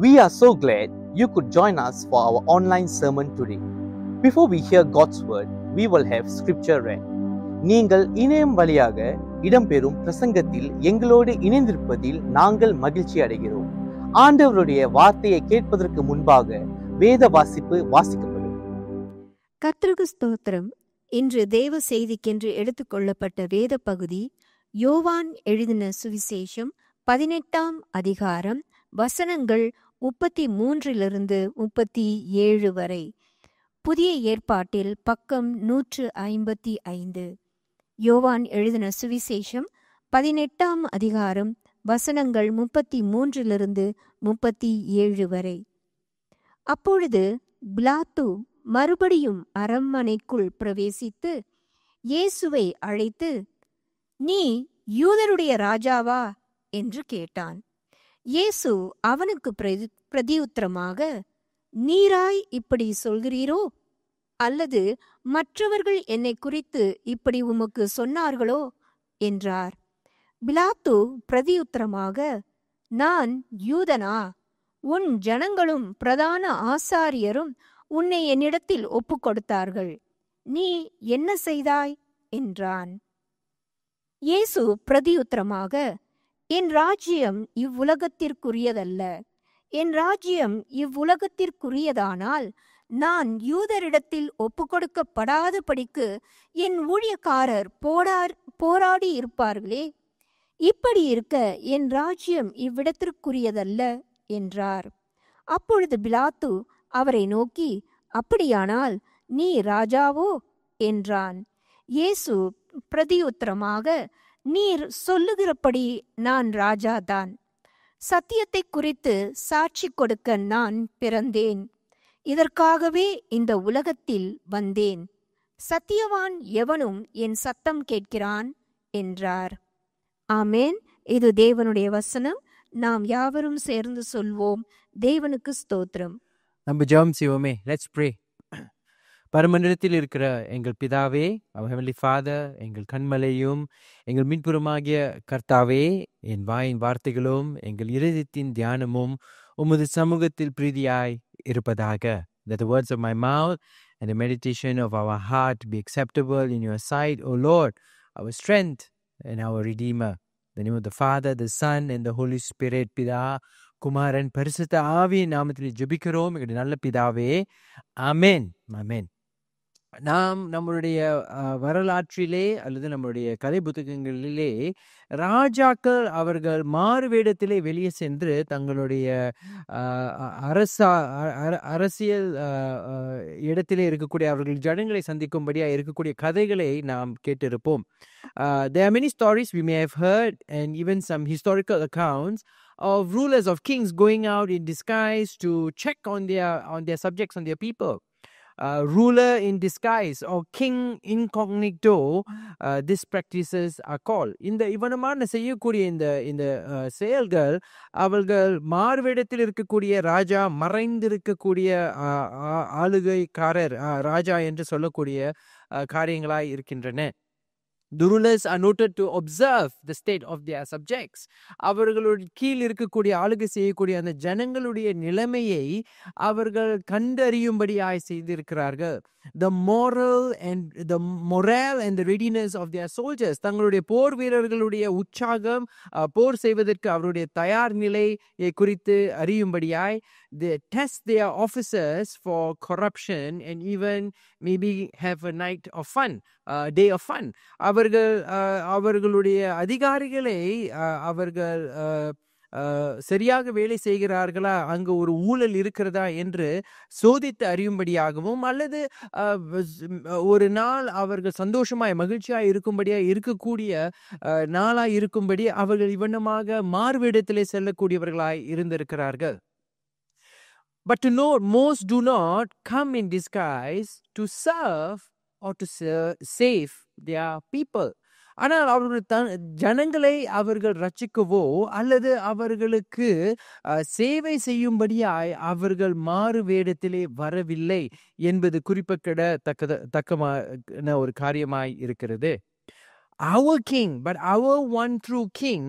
We are so glad you could join us for our online sermon today. Before we hear God's word, we will have scripture read. நீங்கள் இணையம் வழியாக இடம்பெறும் பிரசங்கத்தில் எங்களோடு இணைந்திருப்பதில் நாங்கள் மகிழ்ச்சி அடைகிறோம். ஆண்டவருடைய வார்த்தையை கேட்பதற்கு முன்பாக வேத வாசிப்பு வாசிக்கப்படும். கர்த்தருக்கு ஸ்தோத்திரம். இன்று தேவ செய்திக்கென்று எடுத்துக்கொள்ளப்பட்ட வேத பகுதி யோவான் எழுதின சுவிசேஷம் 18ஆம் அதிகாரம் வசனங்கள் 33-37 வரை. புதிய ஏற்பாட்டில் பக்கம் 155. யோவான் எழுதின சுவிசேஷம் 18ஆம் அதிகாரம் வசனங்கள் 33-37 வரை. அப்பொழுது பிலாத்து மறுபடியும் அரண்மனைக்குள் பிரவேசித்து இயேசுவை அழைத்து, நீ யூதருடைய ராஜாவா என்று கேட்டான். இயேசு அவனுக்கு பிரதியுத்தரமாக, நீராய் இப்படி சொல்கிறீரோ, அல்லது மற்றவர்கள் என்னை குறித்து இப்படி உமக்கு சொன்னார்களோ என்றார். பிலாத்து பிரதியுத்தரமாக, நான் யூதனா? உன் ஜனங்களும் பிரதான ஆசாரியரும் உன்னை என்னிடத்தில் ஒப்பு கொடுத்தார்கள். நீ என்ன செய்தாய் என்றான். இயேசு பிரதியுத்தரமாக, என் ராஜ்யம் இவ்வுலகத்திற்குரியதல்ல. என் ராஜ்யம் இவ்வுலகத்திற்குரியதானால் நான் யூதரிடத்தில் ஒப்புக்கொடுக்கப்படாதபடிக்கு என் ஊழியக்காரர் போராடி இருப்பார்களே. இப்படி இருக்க என் ராஜ்யம் இவ்விடத்திற்குரியதல்ல என்றார். அப்பொழுது பிலாத்து அவரை நோக்கி, அப்படியானால் நீ ராஜாவோ என்றான். இயேசு பிரதியுத்தரமாக, நீர் சொல்லுகிறபடி நான் ராஜாதான். சத்தியத்தை குறித்து சாட்சி கொடுக்க நான் பிறந்தேன். இதற்காகவே இந்த உலகத்தில் வந்தேன். சத்தியவான் எவனும் என் சத்தம் கேட்கிறான் என்றார். ஆமேன். இது தேவனுடைய வசனம். நாம் யாவரும் சேர்ந்து சொல்வோம், தேவனுக்கு ஸ்தோத்திரம். நம்ம ஜெபம் செய்வோமே. Let's pray. பரமண்டலத்தில் இருக்கிற எங்கள் பிதாவே, our heavenly Father, எங்கள் கண்மலையும் எங்கள் மீட்புறமாகிய கர்த்தாவே, என் வாயின் வார்த்தைகளும் எங்கள் இருதயத்தின் தியானமும் உமது சமூகத்தில் பிரீதியாய் இருப்பதாக. That the words of my mouth and the meditation of our heart be acceptable in your sight, O Lord, our strength and our Redeemer. In the name of the Father, the Son and the Holy Spirit. பிதா, குமாரன், பரிசுத்த ஆவியின் நாமத்தில் ஜெபிக்கிறோம் எங்களுடைய நல்ல பிதாவே. ஆமென். ஆமென். நாம் நம்மளுடைய வரலாற்றிலே அல்லது நம்மளுடைய கதை புத்தகங்களிலே ராஜாக்கள் அவர்கள் மாறு வேடத்திலே வெளியே சென்று தங்களுடைய அரசியல் இடத்திலே இருக்கக்கூடிய அவர்கள் ஜனங்களை சந்திக்கும்படியாக இருக்கக்கூடிய கதைகளை நாம் கேட்டிருப்போம். There are many stories we may have heard, and even some historical accounts of rulers of kings going out in disguise to check on their subjects, on their people. Ruler in disguise or king incognito, these practices are called. இந்த இவனமான செய்யக்கூடிய இந்த செயல்கள் அவர்கள் மாறுவேடத்தில் இருக்கக்கூடிய ராஜா, மறைந்திருக்கக்கூடிய ஆளுகைக்காரர் ராஜா என்று சொல்லக்கூடிய காரியங்களாய் இருக்கின்றன. The rulers are noted to observe the state of their subjects. அவர்களுடைய கீழ் இருக்கக்கூடிய ஆளுகை செய்யக்கூடிய அந்த ஜனங்களுடைய நிலைமையை அவர்கள் கண்டறியும்படியாய் செய்திருக்கிறார்கள். The morale and the readiness of their soldiers, தங்களுடைய போர் வீரர்களுடைய உற்சாகம், போர் செய்வதற்கு அவருடைய தயார் நிலையை குறித்து அறியும்படியாய் they test their officers for corruption and even maybe have a night of fun, day of fun. அவர்களுடைய அதிகாரிகளை அவர்கள் சரியாக வேலை செய்கிறார்களா, அங்கு ஒரு ஊழல் இருக்கிறதா என்று சோதித்து அறியும்படியாகவும், அல்லது ஒரு நாள் அவர்கள் சந்தோஷமாய் மகிழ்ச்சியாய் இருக்கும்படியாக இருக்கக்கூடிய நாளாய் இருக்கும்படி அவர்கள் இவனமாக மாறுவேடத்திலே செல்லக்கூடியவர்களாய் இருந்திருக்கிறார்கள். But to know, most do not come in disguise to serve or to save their people. ஆனால் அவர்கள் ஜனங்களை அவர்கள் ரட்சிக்கவோ அல்லது அவர்களுக்கு சேவை செய்யும்படியாய் அவர்கள் மாறு வேடத்திலே வரவில்லை என்பது குறிப்பிடத்தக்கமான ஒரு காரியமாய் இருக்கிறது. Our king, but our one true king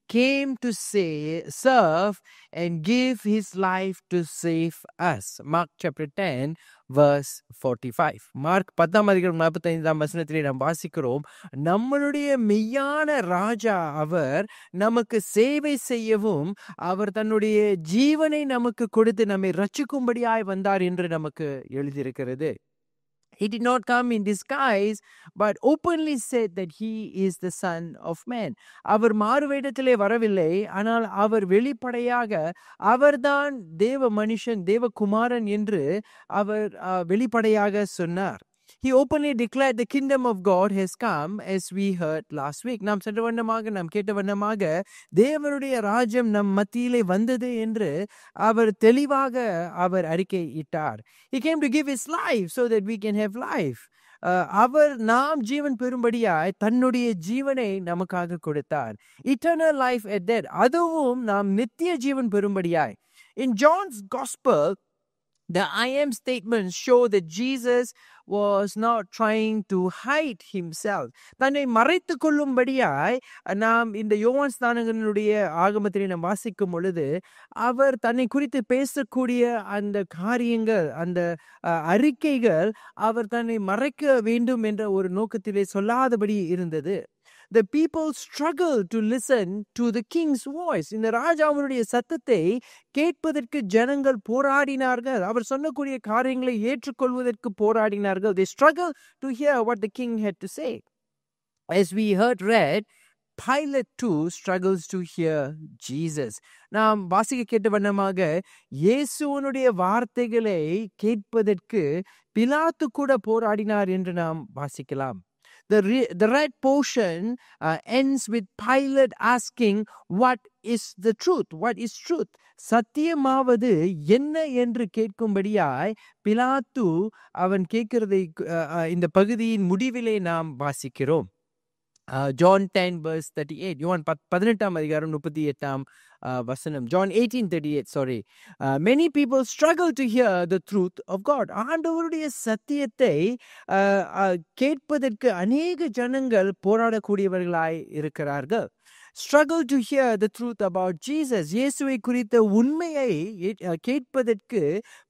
came to serve and give his life to save us. Mark chapter 10 verse 45. Mark 10:45 நாம் வாசிக்கிறோம், நம்மளுடைய மெய்யான ராஜா அவர் நமக்கு சேவை செய்யவும் அவர் தன்னுடைய ஜீவனை நமக்கு கொடுத்து நம்மை ரட்சிக்கும்படியாய் வந்தார் என்று நமக்கு எழுதியிருக்கிறது. He did not come in disguise, but openly said that he is the Son of Man. அவர் மாறுவேடத்திலே வரவில்லை, ஆனால் அவர் வெளிப்படையாக அவர்தான் தேவ மனுஷன், தேவகுமாரன் என்று அவர் வெளிப்படையாக சொன்னார். He openly declared the kingdom of God has come, as we heard last week. நாம் சென்ற வண்ணமாக, நாம் கேட்ட வண்ணமாக, தேவனுடைய ராஜ்யம் நம் மத்தியிலே வந்தது என்று அவர் தெளிவாக அவர் அறிக்கையிட்டார். He came to give his life so that we can have life. அவர் நாம் ஜீவன் பெறும்படியாய் தன்னுடைய ஜீவனை நமக்காக கொடுத்தார். Eternal life at that. அதுவும் நாம் நித்திய ஜீவன் பெறும்படியாய். In John's gospel, the I am statements show that Jesus was not trying to hide himself. தன்னை மறைத்து கொள்ளும்படியாய் நாம் இந்த யோவான் ஸ்நானகனுடைய ஆகமத்திலே நாம் வாசிக்கும் பொழுது அவர் தன்னை குறித்து பேசக்கூடிய அந்த காரியங்கள், அந்த அறிக்கைகள் அவர் தன்னை மறைக்க வேண்டும் என்ற ஒரு நோக்கத்திலே சொல்லாதபடி இருந்தது. The people struggled to listen to the king's voice. இந்த ராஜாவுடைய சத்தத்தை கேட்பதற்கு ஜனங்கள் போராடினார்கள். அவர் சொன்னக்கூடிய காரியங்களை ஏற்றுக்கொள்வதற்கு போராடினார்கள். They struggled to hear what the king had to say. As we read, Pilate too struggles to hear Jesus. நாம் வாசிக்க கேட்ட வண்ணமாக இயேசுவனுடைய வார்த்தைகளை கேட்பதற்கு பிலாத்து கூட போராடினார் என்று நாம் வாசிக்கலாம். The red portion ends with Pilate asking, what is the truth? What is truth? சத்தியமாவது என்ன என்று கேட்கும்படியாய் பிலாத்து அவன் கேட்கிறதை இந்த பகுதியின் முடிவிலே நாம் வாசிக்கிறோம். John 10 verse 38. யோவான் 18:38 வசனம். John 18:38, sorry. Many people struggle to hear the truth of God. ஆண்டவருடைய சத்தியத்தை கேட்பதற்கு அநேக ஜனங்கள் போராடக்கூடியவர்களாய் இருக்கிறார்கள். Struggle to hear the truth about Jesus. இயேசுவை குறித்த உண்மையை கேட்பதற்கு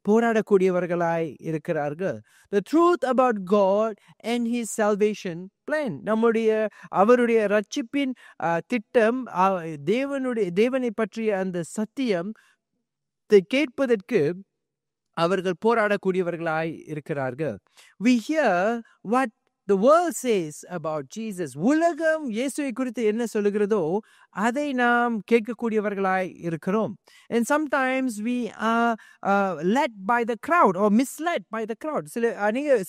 போராடக்கூடியவர்களாய் இருக்கிறார்கள். The truth about God and his salvation plan. அவருடைய ரட்சிப்பின் திட்டம், தேவனை பற்றிய அந்த சத்தியம் கேட்பதற்கு அவர்கள் போராடக்கூடியவர்களாய் இருக்கிறார்கள். We hear what the world says about Jesus. உலகம் இயேசுவை குறித்து என்ன சொல்லுகிறதோ அதை நாம் கேட்கக்கூடியவர்களாய் இருக்கிறோம். And sometimes we are led by the crowd or misled by the crowd.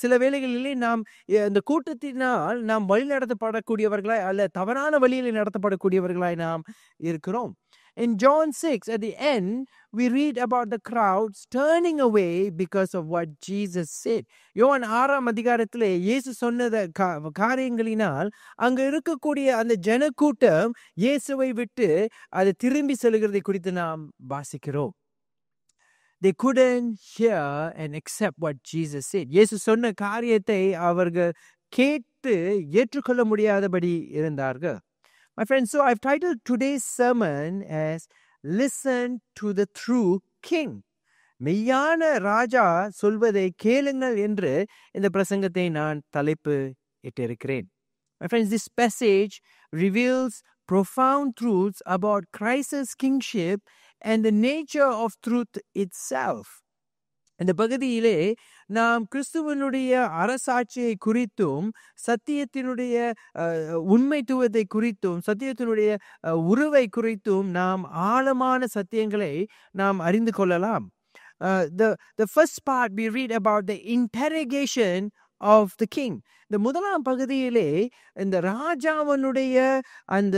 சில வேளைகளிலே நாம் இந்த கூட்டத்தினால் நாம் வழி நடத்தப்படக்கூடியவர்களாய் அல்ல தவறான வழியில் நடத்தப்படக்கூடியவர்களாய் நாம் இருக்கிறோம். In John 6, at the end, we read about the crowds turning away because of what Jesus said. யோவான் 6ஆம் அதிகாரத்திலே இயேசு சொன்ன காரியங்களினால் அங்க இருக்கக்கூடிய அந்த ஜனக்கூட்டம் இயேசுவை விட்டு அது திரும்பி செல்கிறதை குறித்து நாம் வாசிக்கிறோம். They couldn't hear and accept what Jesus said. இயேசு சொன்ன காரியத்தை அவர்கள் கேட்டு ஏற்றுக்கொள்ள முடியாதபடி இருந்தார்கள். My friends, so I've titled today's sermon as Listen to the True King. மெய்யான ராஜா சொல்வதை கேளுங்கள் என்று இந்த பிரசங்கத்தை நான் தலைப்பு இட்டிருக்கிறேன். My friends, this passage reveals profound truths about Christ's kingship and the nature of truth itself. இந்த பகுதியிலே நாம் கிறிஸ்துவனுடைய அரசாட்சியை குறித்தும் சத்தியத்தினுடைய உண்மைத்துவத்தை குறித்தும் சத்தியத்தினுடைய உருவை குறித்தும் நாம் ஆழமான சத்தியங்களை நாம் அறிந்து கொள்ளலாம். The first part we read about the interrogation of the king. இந்த முதலாம் பகுதியிலே இந்த ராஜாவனுடைய அந்த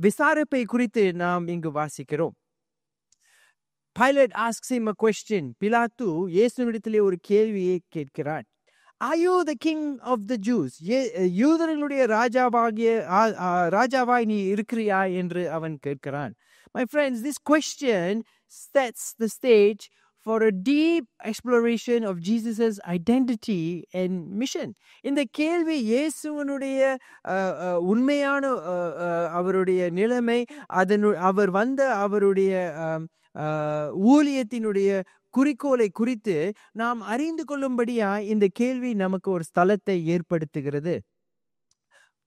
விசாரிப்பை குறித்து நாம் இங்கு வாசிக்கிறோம். Pilate asks him a question. பிலாத்து இயேசுவிடத்திலே ஒரு கேள்வியை கேட்கிறான். Are you the king of the Jews? யூதர்களுடைய ராஜாவாய் நீ இருக்கிறியா என்று அவன் கேட்கிறான். My friends, this question sets the stage for a deep exploration of Jesus's identity and mission. இந்த கேள்வி இயேசுவினுடைய உண்மையான அவருடைய நிலைமை, அவர் வந்த அவருடைய ஊழியத்தினுடைய குறிக்கோளை குறித்து நாம் அறிந்து கொள்ளும்படியா இந்த கேள்வி நமக்கு ஒரு ஸ்தலத்தை ஏற்படுத்துகிறது.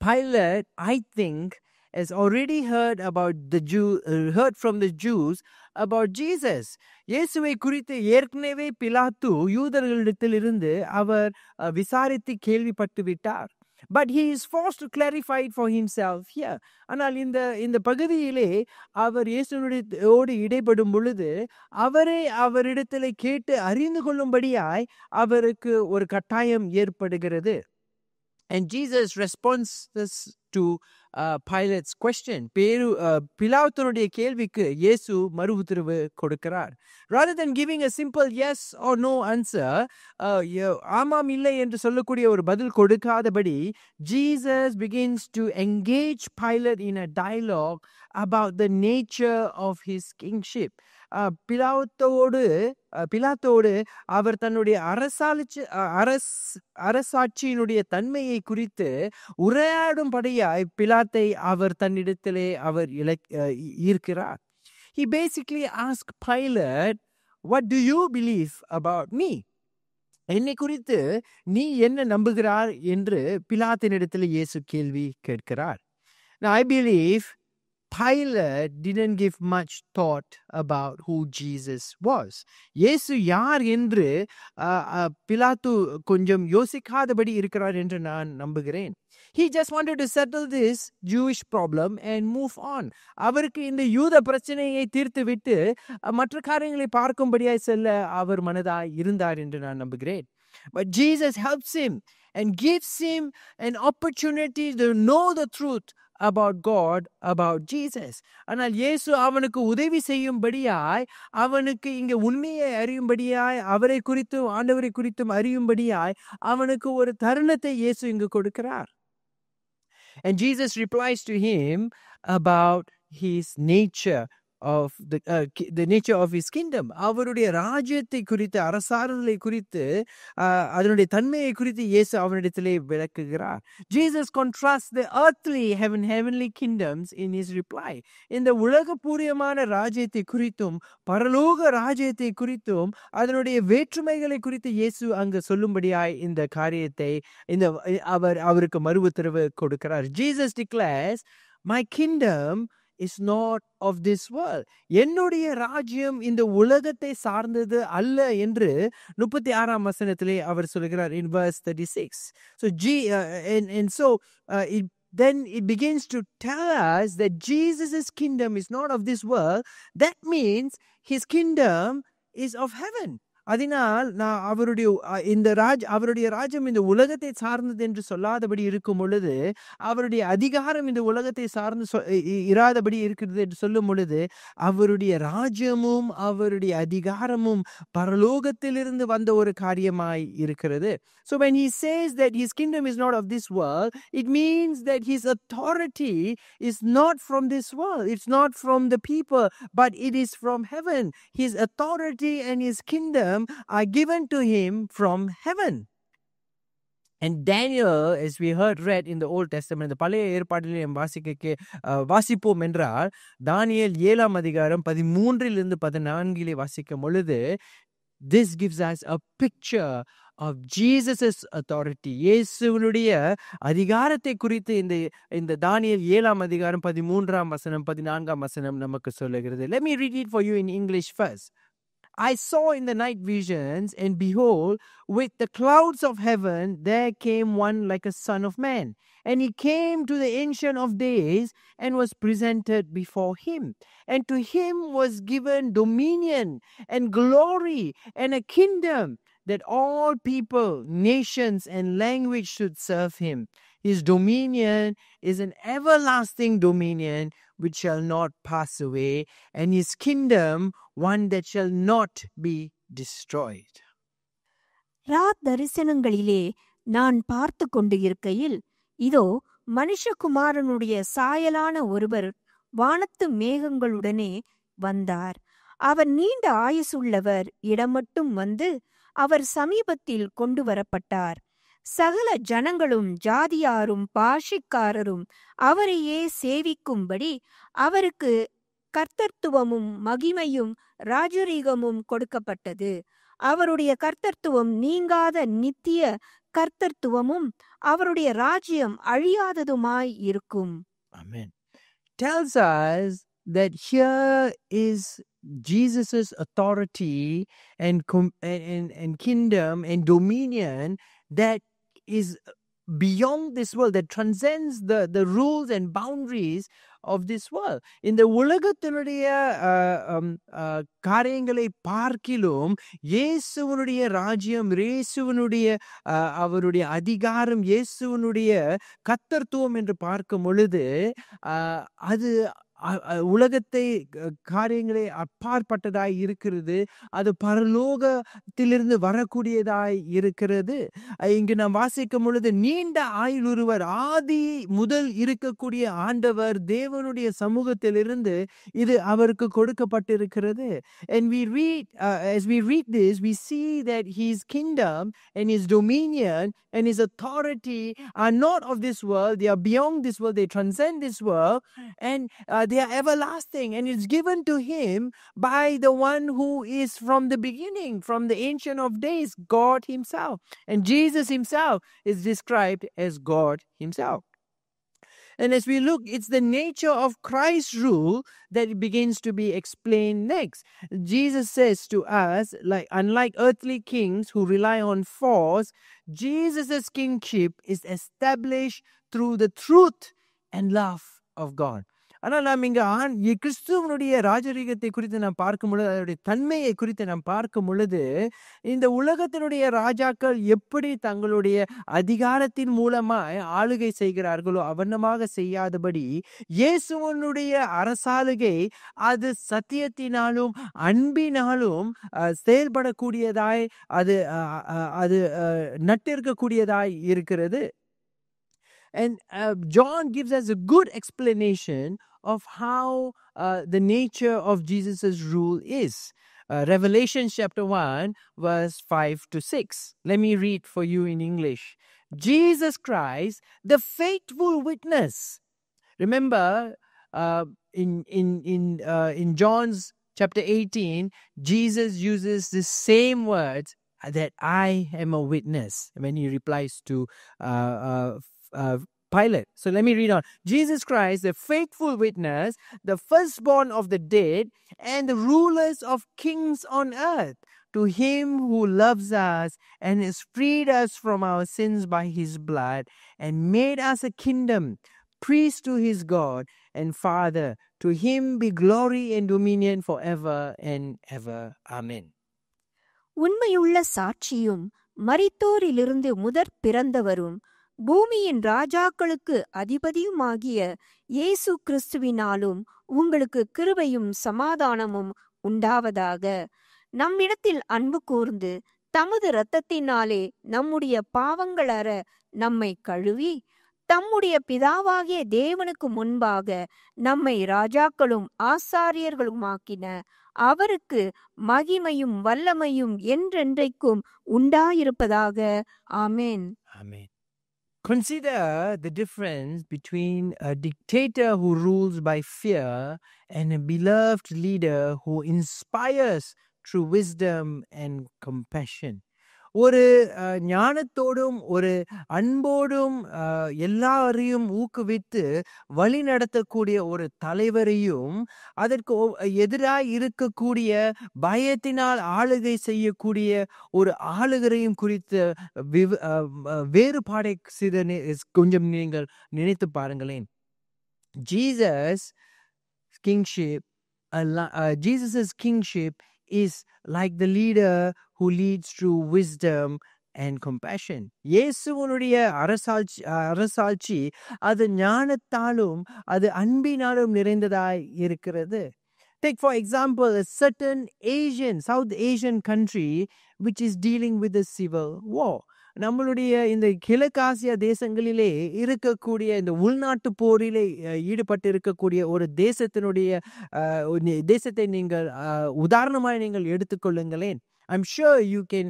Pilate, I think, has already heard from the Jews about Jesus. இயேசுவை குறித்து ஏற்கனவே பிலாத்து யூதர்களிடத்திலிருந்து அவர் விசாரித்து கேள்விப்பட்டு விட்டார். But he is forced to clarify it for himself here. ஆனால் இந்த பகுதியிலே அவர் இயேசுவோடு இடைப்படும் பொழுது அவரிடத்திலே கேட்டு அறிந்து கொள்ளும்படியாய் அவருக்கு ஒரு கட்டாயம் ஏற்படுகிறது. And Jesus responds to Pilate's question. பிலாத்துனுடைய கேள்விக்கு இயேசு மறு உத்தரவு கொடுக்கிறார். Rather than giving a simple yes or no answer, ஆமாம் இல்லை என்று சொல்லக்கூடிய ஒரு பதில் கொடுக்காதபடி, Jesus begins to engage Pilate in a dialogue about the nature of his kingship. பிலாத்தோடு அவர் தன்னுடைய அரசாட்சியினுடைய தன்மையை குறித்து உரையாடும்படியாய் பிலாத்தை அவர் தன்னிடத்திலே அவர் ஈர்க்கிறார். He basically asked Pilate, what do you believe about me? என்னை குறித்து நீ என்ன நம்புகிறார் என்று பிலாத்தினிடத்தில் இயேசு கேள்வி கேட்கிறார். Now I believe Pilate didn't give much thought about who Jesus was. இயேசு யார் என்று பிலாத்து கொஞ்சம் யோசிக்காதபடி இருக்கிறார் என்று நான் நம்புகிறேன். He just wanted to settle this Jewish problem and move on. அவருக்கு இந்த யூத பிரச்சனையை தீர்த்து விட்டு மற்ற காரியங்களை பார்க்கும்படியாய் செல்ல அவர் மனதாய் இருந்தார் என்று நான் நம்புகிறேன். But Jesus helps him and gives him an opportunity to know the truth about God, about Jesus. ஆனால் இயேசு அவனுக்கு உதவி செய்யும்படியாய், அவனுக்கு இங்க உண்மையை அறியும்படியாய், அவரை குறித்தும் ஆண்டவரை குறித்தும் அறியும்படியாய் அவனுக்கு ஒரு தருணத்தை இயேசு இங்கு கொடுக்கிறார். And Jesus replies to him about his nature of the nature of his kingdom. அவருடைய ராஜ்யத்தை குறித்து, அரசாளுதலை குறித்து, அதனுடைய தன்மையை குறித்து இயேசு அவனிடத்திலே விளக்குகிறார். Jesus contrasts the earthly heavenly kingdoms in his reply. இந்த உலகபூரியமான ராஜ்யத்தை குறித்தும் பரலோக ராஜ்யத்தை குறித்தும் அதனுடைய வேற்றுமைகளை குறித்து இயேசு அங்கு சொல்லும்படியாய் இந்த காரியத்தை அவருக்கு மறு உத்தரவு கொடுக்கிறார். Jesus declares, my kingdom is not of this world. என்னுடைய ராஜ்யம் இந்த உலகத்தை சார்ந்தது அல்ல என்று 36ஆம் வசனத்திலே அவர் சொல்கிறார் in verse 36. So then it begins to tell us that Jesus' kingdom is not of this world. That means his kingdom is of heaven. அதனால் நான் அவருடைய ராஜ்யம் இந்த உலகத்தை சார்ந்தது என்று சொல்லாதபடி இருக்கும் பொழுது, அவருடைய அதிகாரம் இந்த உலகத்தை சார்ந்து இராதபடி இருக்கிறது என்று சொல்லும் பொழுது, அவருடைய ராஜ்யமும் அவருடைய அதிகாரமும் பரலோகத்திலிருந்து வந்த ஒரு காரியமாய் இருக்கிறது. So when he says that his kingdom is not of this world, it means that his authority is not from this world. It's not from the people, but it is from heaven. His authority and his kingdom are given to him from heaven. And Daniel, as we read in the Old Testament, the பழைய ஏற்பாட்டிலே வாசிப்போம் என்றால், தானியேல் 7ஆம் அதிகாரம் 13 14 வாசிக்கும் பொழுது, this gives us a picture of Jesus' authority. இயேசுவினுடைய அதிகாரத்தை குறித்து இந்த தானியேல் 7ஆம் அதிகாரம் 13ஆம் வசனம் 14ஆம் வசனம் நமக்கு சொல்லுகிறது. Let me read it for you in English first. I saw in the night visions, and behold, with the clouds of heaven there came one like a son of man. And he came to the Ancient of Days and was presented before him. And to him was given dominion and glory and a kingdom, that all people, nations, and language should serve him. His dominion is an everlasting dominion which shall not pass away, and his kingdom one that shall not be destroyed. தரிசனங்களிலே நான் பார்த்து கொண்டு இருக்கையில், இதோ மனுஷகுமாரனுடைய சாயலான ஒருவர் வானத்து மேகங்களுடனே வந்தார். அவர் நீண்ட ஆயுசுள்ளவர் இடமட்டும் வந்து அவர் சமீபத்தில் கொண்டு வரப்பட்டார். சகல ஜனங்களும் ஜாதியாரும் பாஷைக்காரரும் அவரையே சேவிக்கும்படி அவருக்கு கர்த்தத்துவமும் மகிமையும் ராஜரீகமும் கொடுக்கப்பட்டது. அவருடைய கர்த்தத்துவம் நீங்காத நித்திய கர்த்தத்துவமும் அவருடைய ராஜ்யம் அழியாததுமாய் இருக்கும். Amen. Tells us that here is Jesus's authority and kingdom and dominion that is beyond this world, that transcends the rules and boundaries of this world. இந்த உலகத்தினுடைய காரியங்களை பார்க்கிலும் இயேசுவனுடைய ராஜ்யம், இயேசுவனுடைய அவருடைய அதிகாரம், இயேசுவனுடைய கர்த்தத்துவம் என்று பார்க்கும் பொழுது அது உலகத்தை காரியங்களை அப்பாற்பட்டதாய் இருக்கிறது. அது பரலோகத்திலிருந்து வரக்கூடியதாய் இருக்கிறது. இங்கு நாம் வாசிக்கும் பொழுது நீண்ட ஆயுளுருவர், ஆதி முதல் இருக்கக்கூடிய ஆண்டவர் தேவனுடைய சமூகத்திலிருந்து இது அவருக்கு கொடுக்கப்பட்டிருக்கிறது. And we read, as we read this, we see that his kingdom and his dominion and his authority are not of this world. They are beyond this world. They transcend this world, and they are everlasting, and it's given to him by the one who is from the beginning, from the Ancient of Days, God himself. And Jesus himself is described as God himself. And as we look, it's the nature of Christ's rule that begins to be explained next. Jesus says to us, unlike earthly kings who rely on force, Jesus' kingship is established through the truth and love of God. ஆனால் நாம் இங்கே கிறிஸ்துவனுடைய ராஜரீகத்தை குறித்து நாம் பார்க்கும் பொழுது, அதனுடைய தன்மையை குறித்து நாம் பார்க்கும் பொழுது, இந்த உலகத்தினுடைய ராஜாக்கள் எப்படி தங்களுடைய அதிகாரத்தின் மூலமாய் ஆளுகை செய்கிறார்களோ அவனமாக செய்யாதபடி இயேசுவனுடைய அரசாளுகை அது சத்தியத்தினாலும் அன்பினாலும் செயல்படக்கூடியதாய் அது நட்டிருக்கக்கூடியதாய் இருக்கிறது. And John gives us a good explanation of how the nature of Jesus' rule is. Revelation chapter 1, verse 5 to 6. Let me read for you in English. Jesus Christ, the faithful witness. Remember, in John's chapter 18, Jesus uses the same words, that I am a witness, when he replies to Pilate. So let me read on. Jesus Christ, the faithful witness, the firstborn of the dead, and the rulers of kings on earth, to him who loves us and has freed us from our sins by his blood and made us a kingdom, priest to his God and Father. To him be glory and dominion forever and ever. Amen. உண்மையுள்ள சாட்சியும் மரித்தோரிலிருந்து முதற் பிறந்தவரும் பூமியின் ராஜாக்களுக்கு அதிபதியுமாகிய இயேசு கிறிஸ்துவினாலும் உங்களுக்கு கிருபையும் சமாதானமும் உண்டாவதாக. நம்மிடத்தில் அன்பு கூர்ந்து தமது இரத்தத்தினாலே நம்முடைய பாவங்களற நம்மை கழுவி தம்முடைய பிதாவாகிய தேவனுக்கு முன்பாக நம்மை ராஜாக்களும் ஆசாரியர்களுமாக்கின அவருக்கு மகிமையும் வல்லமையும் என்றென்றைக்கும் உண்டாயிருப்பதாக. ஆமென். Amen. Consider the difference between a dictator who rules by fear and a beloved leader who inspires through wisdom and compassion. ஒரு ஞானத்தோடும் ஒரு அன்போடும் எல்லாரையும் ஊக்குவித்து வழி நடத்தக்கூடிய ஒரு தலைவரையும் அதற்கு எதிராக இருக்கக்கூடிய பயத்தினால் ஆளுகை செய்யக்கூடிய ஒரு ஆளுகரையும் குறித்த வேறுபாடை கொஞ்சம் நீங்கள் நினைத்து பாருங்களேன். Jesus' kingship is like the leader who leads through wisdom and compassion. இயேசுவனுடைய அரசாட்சி அது ஞானத்தாலும் அது அன்பினாலும் நிறைந்ததாய் இருக்கிறது. Take for example a certain South Asian country which is dealing with a civil war. நம்மளுடைய இந்த கிழக்காசியா தேசங்களிலே இருக்கக்கூடிய இந்த உள்நாட்டு போரிலே ஈடுபட்டு இருக்கக்கூடிய ஒரு தேசத்தை நீங்கள் உதாரணமாய் நீங்கள் எடுத்துக்கொள்ளுங்களேன். I'm sure you can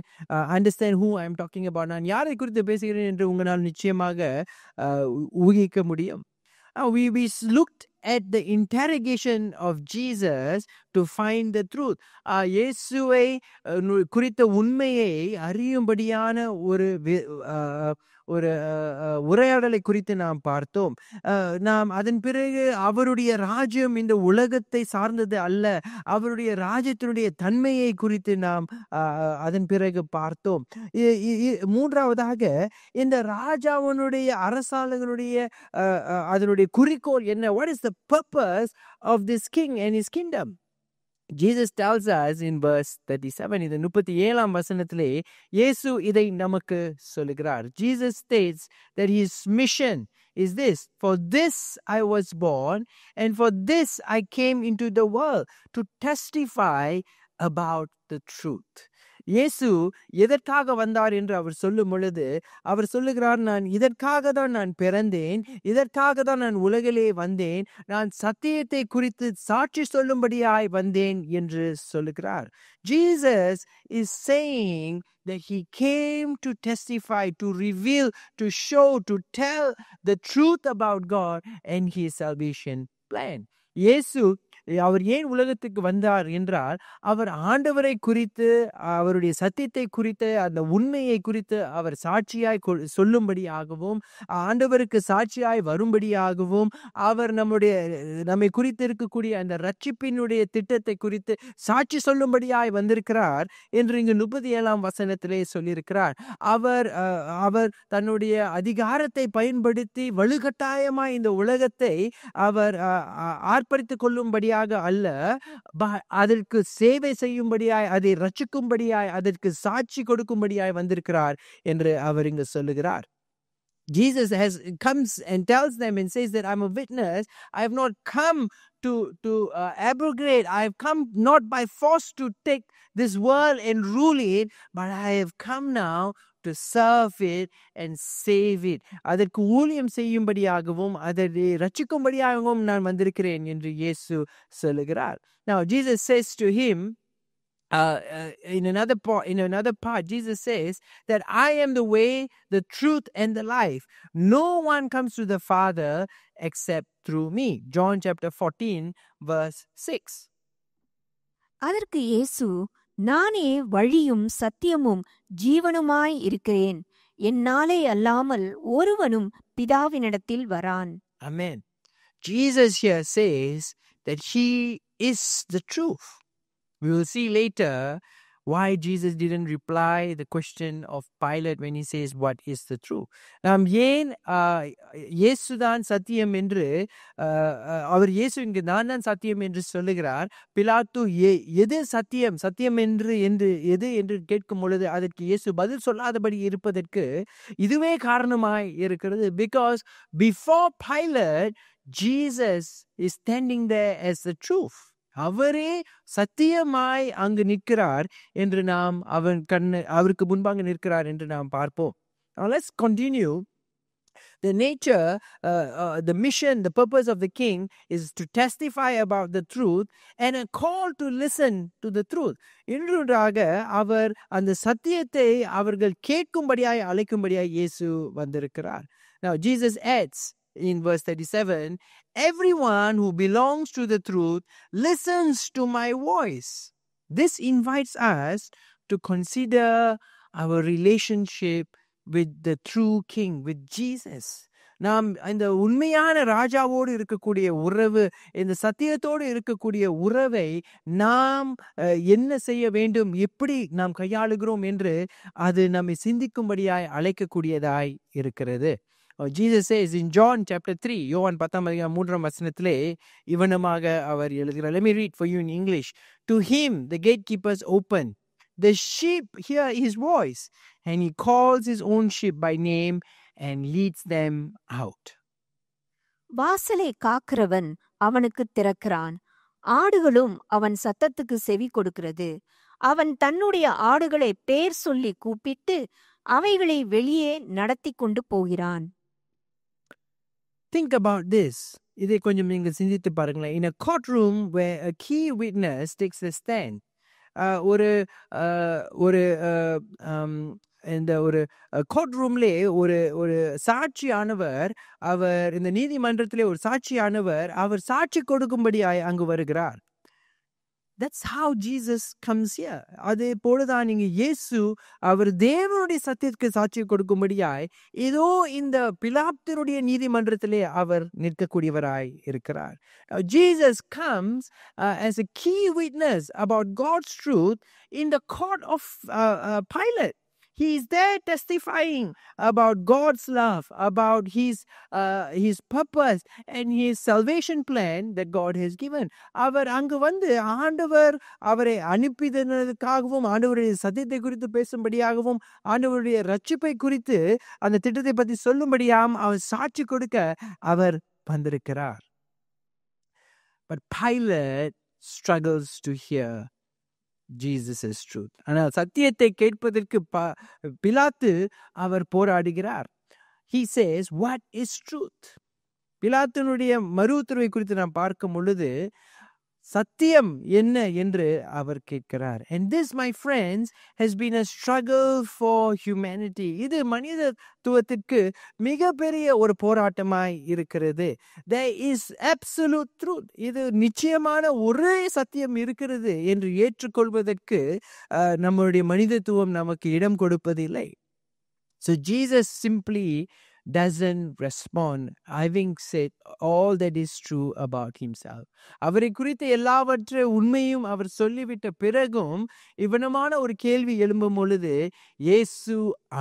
understand who I'm talking about. நான் யாரை குறித்து பேசுகிறேன் என்று உங்களால் நிச்சயமாக ஊகிக்க முடியும். We looked at the interrogation of Jesus to find the truth. இயேசுவை குறித்த உண்மையை அறியும்படியான ஒரு உரையாடலை குறித்து நாம் பார்த்தோம். நாம் அதன் பிறகு அவருடைய ராஜ்யம் இந்த உலகத்தை சார்ந்தது அல்ல, அவருடைய ராஜ்யத்தினுடைய தன்மையை குறித்து நாம் அதன் பிறகு பார்த்தோம். மூன்றாவதாக இந்த ராஜாவினுடைய அரசாளுடைய அதனுடைய குறிக்கோள் என்ன? What is the purpose of this king and his kingdom? Jesus tells us in verse 37, இந்த 37ஆம் வசனத்திலே இயேசு இதை நமக்கு சொல்லுகிறார். Jesus states that his mission is this: for this I was born and for this I came into the world, to testify about the truth. இயேசு எதற்காக வந்தார் என்று அவர் சொல்லும் பொழுது அவர் சொல்லுகிறார், நான் இதற்காக தான் நான் பிறந்தேன், இதற்காக தான் நான் உலகிலே வந்தேன், நான் சத்தியத்தை குறித்து சாட்சி சொல்லும்படியாய் வந்தேன் என்று சொல்லுகிறார். Jesus is saying that he came to testify, to reveal, to show, to tell the truth about God and his salvation plan. இயேசு அவர் ஏன் உலகத்துக்கு வந்தார் என்றால், அவர் ஆண்டவரை குறித்து, அவருடைய சத்தியத்தை குறித்து, அந்த உண்மையை குறித்து அவர் சாட்சியாய் சொல்லும்படியாகவும், ஆண்டவருக்கு சாட்சியாய் வரும்படியாகவும், அவர் நம்மை குறித்து இருக்கக்கூடிய அந்த ரட்சிப்பினுடைய திட்டத்தை குறித்து சாட்சி சொல்லும்படியாய் வந்திருக்கிறார் என்று இங்கு 37ஆம் வசனத்திலே சொல்லியிருக்கிறார். அவர் தன்னுடைய அதிகாரத்தை பயன்படுத்தி வலுக்கட்டாயமாய் இந்த உலகத்தை அவர் ஆர்ப்பரித்துக் கொள்ளும்படியாக அல்ல, அதற்கு சேவை செய்யும்படியாய், அதை ரட்சிக்கும்படியாய், அதற்கு சாட்சி கொடுக்கும்படியாய் வந்திருக்கிறார் என்று அவர் இங்கு சொல்லுகிறார். Jesus comes and tells them and says that I'm a witness. I have not come to abrogate. I have come not by force to take this world and rule it, but I have come now to serve it and save it. அதற்கு ஊழியம் செய்யும்படியாகவும் அதை ரட்சிக்கும்படியாகவும் நான் வந்திருக்கிறேன் என்று இயேசு சொல்லுகிறார். Now Jesus says to him, in another part, Jesus says that I am the way, the truth and the life. No one comes to the Father except through me. John chapter 14 verse 6. அதற்கு இயேசு, நானே வழியும் சத்தியமும் ஜீவனுமாய் இருக்கிறேன், என்னாலே அல்லாமல் ஒருவனும் பிதாவினிடத்தில் வரான். Amen. Jesus here says that he is the truth. We will see later why Jesus didn't reply the question of Pilate when he says, what is the truth? நாம் ஏன் இயேசுதான் சத்தியம் என்று அவர் இயேசு இங்கு நான் தான் சத்தியம் என்று சொல்லுகிறார். பிலாத்து எது சத்தியம் என்று எது என்று கேட்கும் பொழுது அதற்கு இயேசு பதில் சொல்லாதபடி இருப்பதற்கு இதுவே காரணமாய் இருக்கிறது. Because before Pilate, Jesus is standing there as the truth. அவரே சத்தியமாய் அங்கு நிற்கிறார் என்று நாம் அவருக்கு முன்பாக நிற்கிறார் என்று நாம் பார்ப்போம். Now let's continue. The nature, the mission, the purpose of the king is to testify about the truth and a call to listen to the truth. இன்றாக அவர் அந்த சத்தியத்தை அவர்கள் கேட்கும்படியாய் அழைக்கும்படியாய் இயேசு வந்திருக்கிறார். Now Jesus adds in verse 37, everyone who belongs to the truth listens to my voice. This invites us to consider our relationship with the true king, with Jesus. நாம் இந்த உண்மையான ராஜாவோடு இருக்கக்கூடிய உறவு, இந்த சத்தியத்தோடு இருக்கக்கூடிய உறவை நாம் என்ன செய்ய வேண்டும், எப்படி நாம் கையாளுகிறோம் என்று அது நம்மை சிந்திக்கும்படியாய் அழைக்கக்கூடியதாய் இருக்கிறது. Jesus says in John chapter 3, யோவான் 10:3 வசனத்திலே இவனமாக அவர் எழுதுகிறார். Let me read for you in English. To him the gatekeepers open. The sheep hear his voice, and he calls his own sheep by name and leads them out. வாசலை காக்கிறவன் அவனுக்கு திறக்கிறான், ஆடுகளும் அவன் சத்தத்துக்கு செவி கொடுக்கிறது. அவன் தன்னுடைய ஆடுகளை பேர் சொல்லி கூப்பிட்டு அவைகளை வெளியே நடத்தி கொண்டு போகிறான். Think about this. இதை கொஞ்சம் நீங்க சிந்தித்து பாருங்களேன். In a courtroom where a key witness takes a stand. ஒரு ஒரு இந்த ஒரு கோர்ட் ரூம்லே ஒரு சாட்சியானவர், அவர் இந்த நீதிமன்றத்திலே ஒரு சாட்சியானவர், அவர் சாட்சி கொடுக்கும்படியாய் அங்கு வருகிறார். That's how Jesus comes here. அதே போலதான் நீங்க இயேசு அவர் தேவனுடைய சத்தியத்துக்கு சாட்சி கொடுக்கும்படியாய் இதோ இந்த பிலாத்தினுடைய நீதிமன்றத்திலே அவர் நிற்கக்கூடியவராய் இருக்கிறார். Jesus comes as a key witness about God's truth in the court of Pilate. He is there testifying about God's love, about his purpose and his salvation plan that God has given. அவர் அங்கு வந்து ஆண்டவர் அவரை அனுப்பினதுக்காகவும், ஆண்டவருடைய சத்தியத்தை குறித்து பேசும்படியாகவும், ஆண்டவருடைய ரட்சிப்பை குறித்து அந்த திட்டத்தை பற்றி சொல்லும்படியாகவும் அவர் சாட்சி கொடுக்க அவர் வந்திருக்கிறார். But Pilate struggles to hear Jesus' truth. ஆனால் சத்தியத்தை கேட்பதற்கு பிலாத்து அவர் போராடுகிறார். He says, what is truth? பிலாத்தினுடைய மறு உத்தரவை குறித்து நாம் பார்க்கும் பொழுது சத்தியம் என்ன என்று அவர் கேட்கிறார். And this, my friends, has been a struggle for humanity. இது மனிதத்துவத்திற்கு மிகப்பெரிய ஒரு போராட்டமாய் இருக்கிறது. There is absolute truth. இது நிச்சயமான ஒரே சத்தியம் இருக்கிறது என்று ஏற்றுக்கொள்வதற்கு நம்முடைய மனிதத்துவம் நமக்கு இடம் கொடுப்பதில்லை. So Jesus simply doesn't respond, having said all that is true about himself. அவரை குறித்த எல்லாவற்றை உண்மையும் அவர் சொல்லிவிட்ட பிறகும் இவனமான ஒரு கேள்வி எழும்பும் பொழுது இயேசு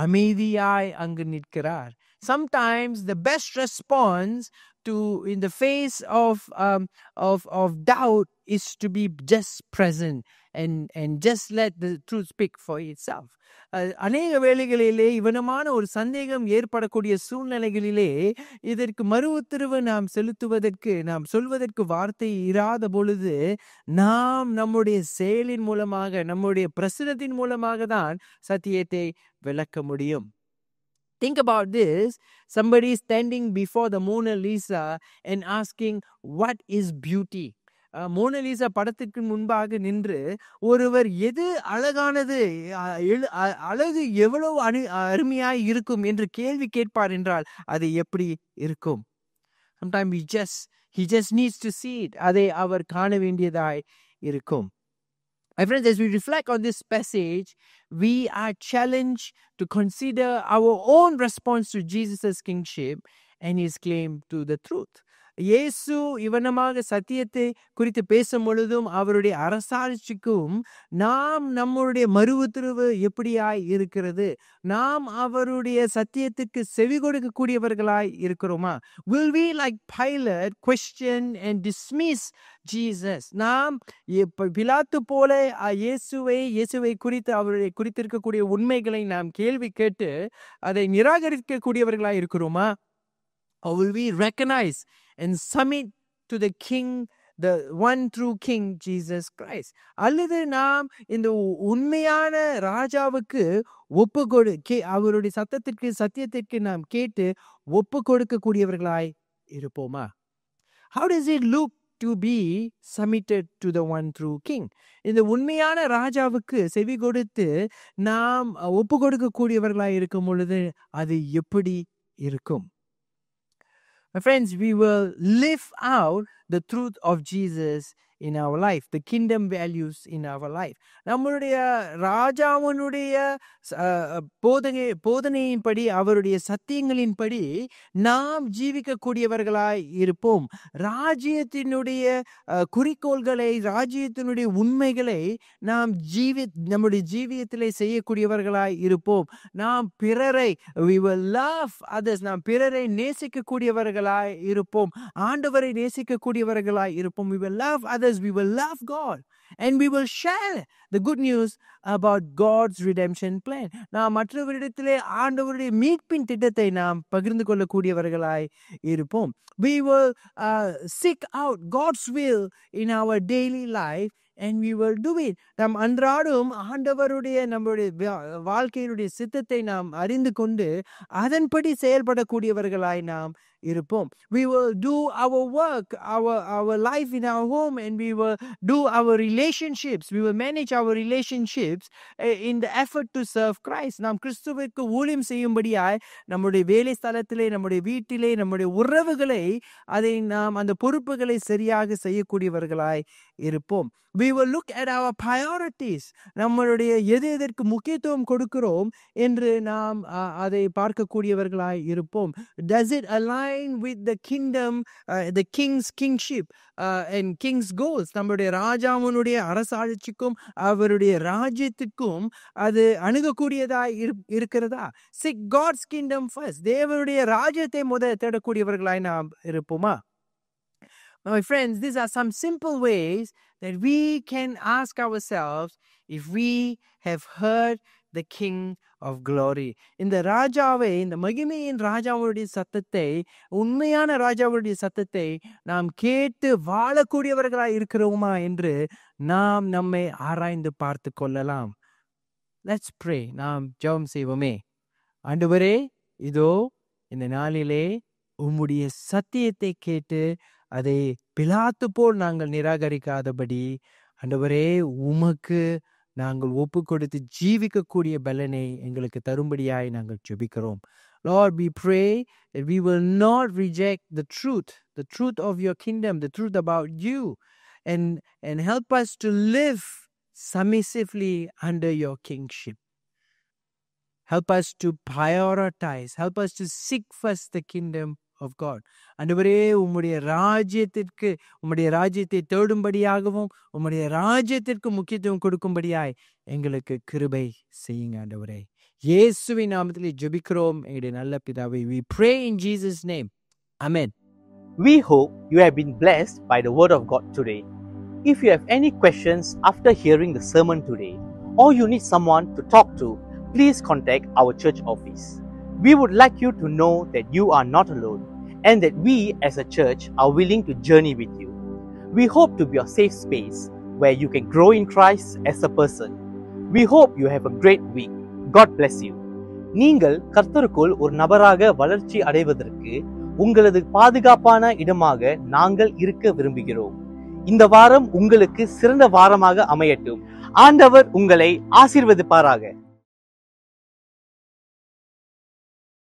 அமைதியாய் அங்கு நிற்கிறார். Sometimes the best response to in the face of doubt is to be just present and just let the truth speak for itself. அநேக வேளைகளிலே இவனமான ஒரு சந்தேகம் ஏற்படக்கூடிய சூழ்நிலைகளிலே இதற்கு மறு உத்தரவு நாம் செலுத்துவதற்கு, நாம் சொல்வதற்கு வார்த்தை இராத பொழுது நாம் நம்முடைய செயலின் மூலமாக, நம்முடைய பிரசனத்தின் மூலமாக தான் சத்தியத்தை விளக்க முடியும். Think about this. Somebody standing before the Mona Lisa and asking, what is beauty? Mona Lisa படத்திற்கு முன்பாக நின்று ஒருவர் எது அழகானது, அழகு எவ்வளவு அருமையாய் இருக்கும் என்று கேள்வி கேட்பார் என்றால் அது எப்படி இருக்கும்? Sometimes he just needs to see it. அதை அவர் காண வேண்டியதாய் இருக்கும். My friends, as we reflect on this passage, we are challenged to consider our own response to Jesus' kingship and his claim to the truth. இயேசு இவனமாக சத்தியத்தை குறித்து பேசும் பொழுதும் அவருடைய அரசாட்சிக்கும் நாம் நம்முடைய மறு உத்தரவு எப்படியாய் இருக்கிறது? நாம் அவருடைய சத்தியத்துக்கு செவி கொடுக்கக்கூடியவர்களாய் இருக்கிறோமா? Will we like Pilate question and dismiss Jesus? நாம் பிலாத்து போல இயேசுவை குறித்து அவருடைய குறித்திருக்கக்கூடிய உண்மைகளை நாம் கேள்வி கேட்டு அதை நிராகரிக்கக்கூடியவர்களாய் இருக்கிறோமா? Or will we recognize and submit to the King, the one true King, Jesus Christ? அல்லது நாம் இந்த உண்மையான ராஜாவுக்கு அவருடைய சத்தியத்திற்கு நாம் கேட்டு ஒப்பு கொடுக்கக்கூடியவர்களாய் இருப்போமா? How does it look to be submitted to the one true King? இந்த உண்மையான ராஜாவுக்கு செவி கொடுத்து நாம் ஒப்பு கொடுக்கக்கூடியவர்களாய் இருக்கும் பொழுது அது எப்படி இருக்கும்? My friends, we will live out the truth of Jesus in our life, the kingdom values in our life. நம்முடைய ராஜாவினுடைய போதனையின்படி, அவருடைய சத்தியங்களின்படி நாம் ஜீவிக்கக்கூடியவர்களாய் இருப்போம். ராஜ்யத்தினுடைய குறிக்கோள்களை, ராஜ்யத்தினுடைய உண்மைகளை நாம் நம்முடைய ஜீவியத்திலே செய்யக்கூடியவர்களாய் இருப்போம். நாம் பிறரை we will love others, நாம் பிறரை நேசிக்கக்கூடியவர்களாய் இருப்போம். ஆண்டவரை நேசிக்கக்கூடியவர்களாய் இருப்போம். We will love others, we will love God, and we will share the good news about God's redemption plan. நாம் மற்றவரிடத்திலே ஆண்டவருடைய மீட்பின் திட்டத்தை நாம் பகிர்ந்து கொள்ளக்கூடியவர்களாய் இருப்போம். We will seek out God's will in our daily life and we will do it. நாம் அன்றாடும் ஆண்டவருடைய நம்முடைய வாழ்க்கையினுடைய சித்தத்தை நாம் அறிந்து கொண்டு அதன்படி செயல்படக்கூடியவர்களாய் நாம் இருப்போம். We will do our work, our life in our home, and we will do our relationships. We will manage our relationships in the effort to serve Christ. நாம் கிறிஸ்துவுக்கு ஊழியம் செய்யும்படியாய் நம்முடைய வேலை ஸ்தலத்திலே, நம்முடைய வீட்டிலே, நம்முடைய உறவுகளை அதை நாம் அந்த பொறுப்புகளை சரியாக செய்யக்கூடியவர்களாய் இருப்போம். We will look at our priorities. நம்மளுடைய எதற்கு முக்கியத்துவம் கொடுக்கிறோம் என்று நாம் அதை பார்க்கக்கூடியவர்களாய் இருப்போம். Does it align with the kingdom, the king's kingship and king's goals? நம்முடைய ராஜாவினுடைய அரசாட்சிக்கும் அவருடைய ராஜ்யத்துக்கும் அது அணுகக்கூடியதாய் இருக்கிறதா? Seek God's kingdom first. தேவனுடைய ராஜ்யத்தை முதல் தேடக்கூடியவர்களாய் நாம் இருப்போமா? My friends, these are some simple ways that we can ask ourselves if we have heard the King of Glory. இந்த ராஜாவை, இந்த மகிமையின் ராஜாவுடைய சத்தத்தை, உண்மையான ராஜாவுடைய சத்தத்தை நாம் கேட்டு வாழக்கூடியவர்களாய் இருக்கிறோமா என்று நாம் நம்மை ஆராய்ந்து பார்த்து கொள்ளலாம். Let's pray. நாம் ஜெபம் செய்வோமே. ஆண்டவரே, இதோ இந்த நாளிலே உம்முடைய சத்தியத்தை கேட்டு அதை பிலாத்து போல் நாங்கள் நிராகரிக்காதபடி ஆண்டவரே உமக்கு நாங்கள் ஒப்பு கொடுத்து ஜீவிக்கக்கூடிய பலனை எங்களுக்கு தரும்படியாய் நாங்கள் ஜெபிக்கிறோம். Lord, we pray that we will not reject the truth of your kingdom, the truth about you, and help us to live submissively under your kingship. Help us to prioritize, help us to seek first the kingdom of God. ஆண்டவரே, உம்முடைய ராஜ்யத்தை தேடும்படியாகவும் உம்முடைய ராஜ்யத்திற்கு முக்கியத்துவம் கொடுக்கும்படியாய் எங்களுக்கு கிருபை செய்யுங்க ஆண்டவரே. இயேசுவின் நாமத்திலே ஜெபிக்கிறோம் எங்களுடைய நல்ல பிதாவே. We pray in Jesus' name. Amen. We hope you have been blessed by the word of God today. If you have any questions after hearing the sermon today, or you need someone to talk to, please contact our church office. We would like you to know that you are not alone and that we as a church are willing to journey with you. We hope to be a safe space where you can grow in Christ as a person. We hope you have a great week. God bless you. நீங்கள் கர்த்தருக்குள் ஒரு நபராக வளர்ச்சி அடைவதற்கு உங்களது பாதுகாப்பான இடமாக நாங்கள் இருக்க விரும்புகிறோம். இந்த வாரம் உங்களுக்கு சிறந்த வாரமாக அமையட்டும். ஆண்டவர் உங்களை ஆசீர்வதிப்பாராக.